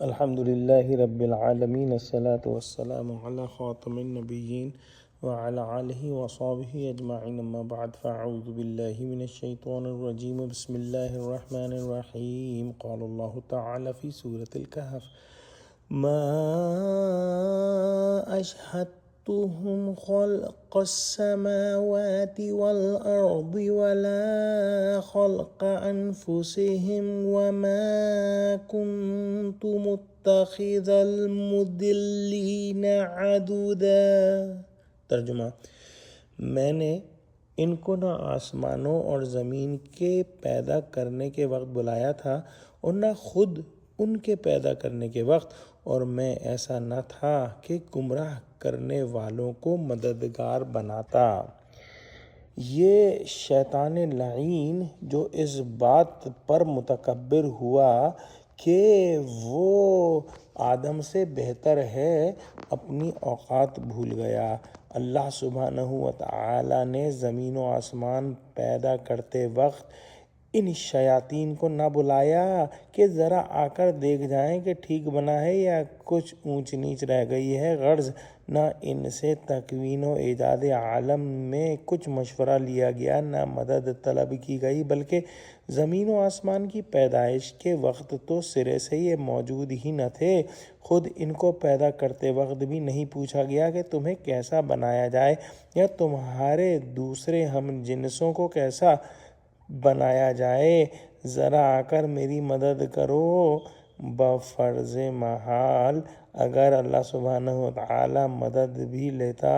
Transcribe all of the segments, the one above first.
الحمد لله رب العالمين الصلاة والسلام على خاتم النبيين وعلى آله وصحبه أجمعين أما بعد فأعوذ بالله من الشيطان الرجيم بسم الله الرحمن الرحيم قال الله تعالى في سورة الكهف ما أشهدتهم خلق السماوات والأرض ولا خلق أنفسهم وما كنت متخذ المضلين عضدا۔ ترجمہ: میں نے ان کو نہ آسمانوں اور زمین کے پیدا کرنے کے وقت بلایا تھا اور نہ خود ان کے پیدا کرنے کے وقت، اور میں ایسا نہ تھا کہ گمراہ کرنے والوں کو مددگار بناتا۔ یہ شیطان لعین جو اس بات پر متکبر ہوا کہ وہ آدم سے بہتر ہے، اپنی اوقات بھول گیا۔ اللہ سبحانہ وتعالی نے زمین و آسمان پیدا کرتے وقت ان شیاطین کو نہ بلایا کہ ذرا آ کر دیکھ جائیں کہ ٹھیک بنا ہے یا کچھ اونچ نیچ رہ گئی ہے۔ غرض نہ ان سے تکوین و ایجاد عالم میں کچھ مشورہ لیا گیا، نہ مدد طلب کی گئی، بلکہ زمین و آسمان کی پیدائش کے وقت تو سرے سے یہ موجود ہی نہ تھے۔ خود ان کو پیدا کرتے وقت بھی نہیں پوچھا گیا کہ تمہیں کیسا بنایا جائے یا تمہارے دوسرے ہم جنسوں کو کیسا بنایا جائے۔ ذرا آ کر میری مدد کرو۔ بفرض محال اگر اللہ سبحانہ وتعالی مدد بھی لیتا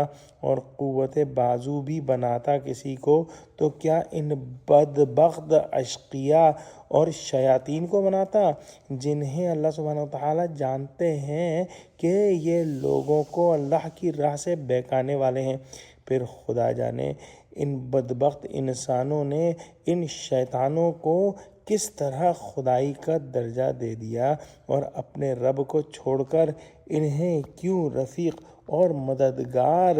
اور قوت بازو بھی بناتا کسی کو، تو کیا ان بدبخت اشقیاء اور شیاطین کو بناتا، جنہیں اللہ سبحانہ وتعالی جانتے ہیں کہ یہ لوگوں کو اللہ کی راہ سے بہکانے والے ہیں۔ پھر خدا جانے ان بدبخت انسانوں نے ان شیطانوں کو کس طرح خدائی کا درجہ دے دیا اور اپنے رب کو چھوڑ کر انہیں کیوں رفیق اور مددگار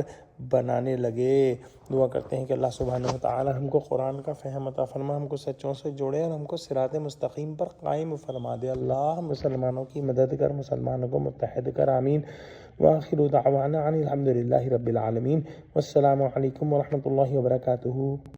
بنانے لگے۔ دعا کرتے ہیں کہ اللہ سبحانہ وتعالی ہم کو قرآن کا فہم عطا فرما، ہم کو سچوں سے جوڑے اور ہم کو صراط مستقیم پر قائم فرما دے۔ اللہ مسلمانوں کی مدد کر، مسلمانوں کو متحد کر، آمین۔ وآخر دعوانا ان الحمد للہ رب العالمین۔ والسلام علیکم ورحمۃ اللہ وبرکاتہ۔